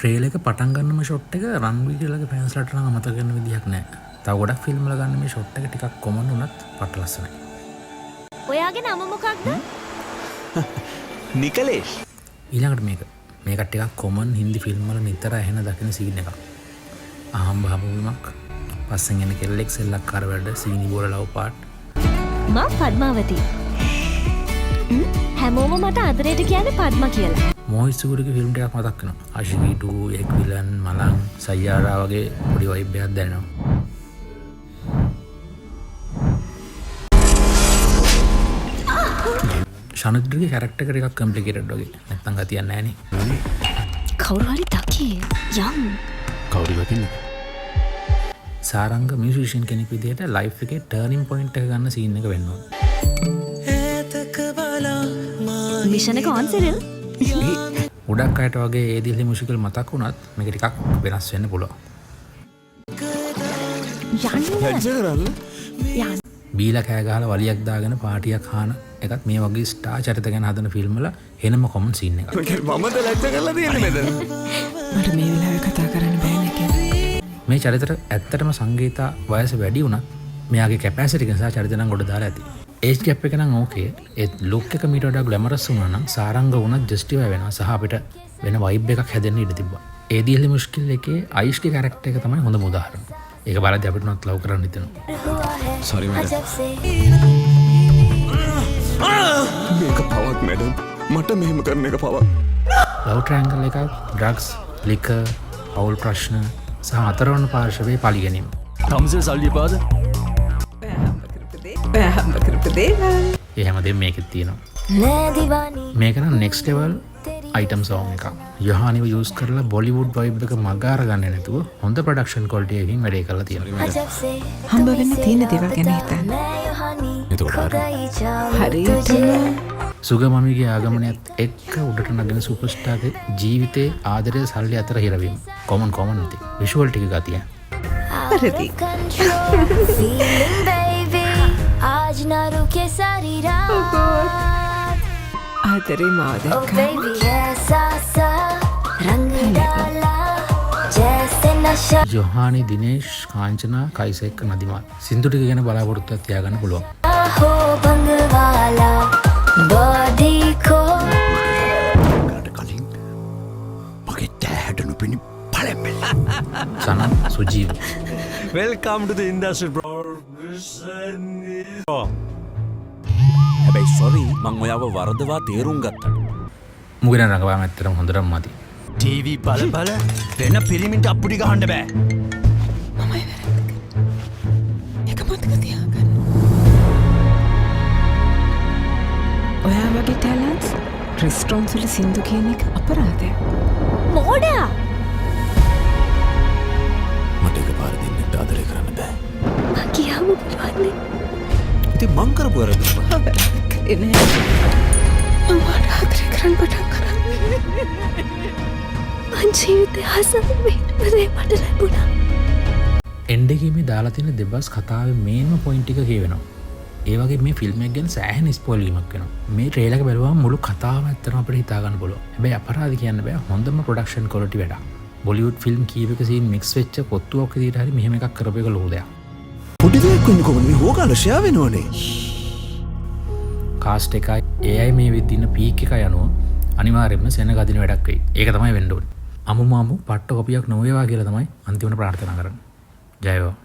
Trailer එක පටන් ගන්නම shot එක රන්වී කියලාගේ ෆෑන්ස්ලාට නම් අමතක කරන්න විදියක් නැහැ. තව ගොඩක් ෆිල්ම් වල ගන්න මේ ෂොට් එක ටිකක් කොමන් වුණත් පට ලස්සනයි. ඔයාගේ නම මොකක්ද? නිකලේෂ්. ඊළඟට මේක ටිකක් කොමන් හින්දි ෆිල්ම් වල නිතර ඇහෙන දකින සීන් එකක්. අහම්බහමුමක් පස්සෙන් එන කෙල්ලෙක් සෙල්ලක්කාර වැඩ සීනි බෝල ලව් පාට්. මා පද්මාවති. හැමෝම මට ආදරේට කියන්නේ පද්මා කියලා. මොහිත් සූරිගේ ෆිල්ම් ටිකක් මතක් වෙනවා. ආශිකී 2, එක් විලන්, මලං, සය්යාරා වගේ පොඩි වයිබ් එකක් දැනෙනවා. ශනුද්‍රගේ කැරක්ටර් එක ටිකක් කම්ප්ලිකේටඩ් වගේ. නැත්තම් ගතියක් නැහැ නේ. කවුරු හරි දකේ යම්. කවුරු දකින්නේ? සාරංග මියුසිෂියන් කෙනෙක් විදිහට ලයිෆ් එකේ ටර්නින් පොයින්ට් එක ගන්න සීන් එක වෙන්න ඕන. මිෂන් එක ඔන් සිරිල්. ගොඩක් අයට වගේ ඒ දිල්ලි මියුසිකල් මතක් වුණත් මේක ටිකක් වෙනස් වෙන්න පුළුවන්. යන්න. බීලා කෑ ගහලා වලියක් දාගෙන පාටියක් හාන එකත් මේ වගේ ස්ටාර් චරිත ගැන හදන ෆිල්ම් වල එනම කොමන් සීන් එකක්. මමද ලැජ්ජ කරලා තියෙන්නේ මෙතන. මට මේ වෙලාවේ කතා කරන්න බෑ නේද? මේ චරිතට ඇත්තටම සංගීතා වයස වැඩි වුණත් මෙයාගේ කැපැසිටි එක නිසා චරිත නම් ගොඩ දාලා ඇති. ඒජ් ගැප් එක නම් ඕකේ. ඒත් ලුක් එක මීට වඩා ග්ලැමරස් වුණා නම් සාරංග වුණත් ජස්ටිෆයි වෙනවා සහ අපිට වෙන වයිබ් එකක් හැදෙන්න ඉඩ තිබ්බා. ඒ දිල්ලි මුස්කිල් එකේ අයිෂ්ගේ කැරක්ටර් එක තමයි හොඳම උදාහරණ. ඒක බලද්දී අපිට උනත් ලව් කරන්න හිතෙනවා. Sorry madam. මේක පවක් මැඩම්. මට මෙහෙම කරන එක පවක්. ලව් ට්‍රැංගල් එකක්, ඩ්‍රග්ස්, ලිකර්, පවුල් ප්‍රශ්න සහ අතරවන පාර්ශවයේ පලි ගැනීම. තමසේ සල්ලි පාද? බෑහම්බ කරපු දේවල්. ඒ හැමදේම මේකෙත් තියෙනවා. මේක නම් next level item song එකක්. යොහානිව යූස් කරලා බොලිවුඩ් වයිබ් එක මගාර ගන්න නැතුව හොඳ ප්‍රොඩක්ෂන් ක්වොලිටි එකකින් වැඩේ කරලා තියෙනවා. හම්බ වෙන්න තියෙන දේවල් ගැන හිතන්න. එතකොට හරියටම සුගමමිගේ ආගමනයත් එක්ක උඩට නගන සුපර්ස්ටාර්ගේ ජීවිතේ ආදරය සල්ලි අතර හිරවීම. කොමන් නැති. විෂුවල් ටික ගතිය. හරිද? आज ना रुके सारी रात ආදරේ මාව oh දැක්කා. baby ऐसा सा रंग डाला जैसे नशा ජොහානි, දිනේෂ්, කාංචනා, කයිසෙක්, නදිමල්. සින්දු ටික ගැන බලාපොරොත්තුවක් තියාගන්න පුළුවන්. हो भंग वाला बॉडी को කලින් මගේ ඩෑඩ්නු පිණි පළෙපෙල. සනත්, සුජීව. වෙල්කම් ටු ද ඉන්ඩස්ට්‍රි බ්‍රෝ. හැබැයි සොරි මං ඔයාව වරදවා තේරුම් ගත්තට. මුගෙන රඟපෑම ඇත්තටම හොඳටම මදි. ටීවී බල වෙන පිළිමින්ට අප්පුඩි ගහන්න බෑ. මමයි වැරද්ද. ඒක මතක තියාගන්න. ඔයා වගේ ටැලන්ට්ස් රෙස්ටොරන්ට්ස් වල සින්දු කියන එක අපරාධයක්. मोड़ा මට එකපාර දෙන්නට ආදරය කරන්න බෑ. किया वो बुलवाने ඉතින් මං කරපු වැරද්ද එනේ. මම ආදරේ කරන්න පටන් ගත්තා. මං ජීවිතේ හසම මේ මට ලැබුණා. එන්ඩ් එකේ මේ දාලා තියෙන දෙබස් කතාවේ මේන්ම පොයින්ට් එක කියවෙනවා. ඒ වගේ මේ ෆිල්ම් එක ගැන සෑහෙන ස්පොයිල් වීමක් වෙනවා. මේ ට්‍රේලර් එක බලුවම මුළු කතාවම ඇත්තටම අපිට හිතා ගන්න පුළුවන්. හැබැයි අපරාධ කියන්න බෑ. හොඳම ප්‍රොඩක්ෂන් ක්වොලිටි වැඩක්. බොලිවුඩ් ෆිල්ම් කීපයක සීන් මික්ස් වෙච්ච පොත්තුවක් විදිහට හරි මෙහෙම එකක් කරපු එක ලොකු දෙයක්. පොඩි දෙයක් වෙන්නේ කොහොමද මේ හොගාල ෂෙයා වෙනවනේ. කාස්ට් එකයි AI මේ විදින්න පීක් එක යනවා අනිවාර්යයෙන්ම සෙනග අදින වැඩක් වෙයි. ඒක තමයි වෙන්න ඕනේ. අමුමාමු පට්ට කොපියක් නොවේවා කියලා තමයි අන්තිමට ප්‍රාර්ථනා කරන්නේ. ජය වේවා.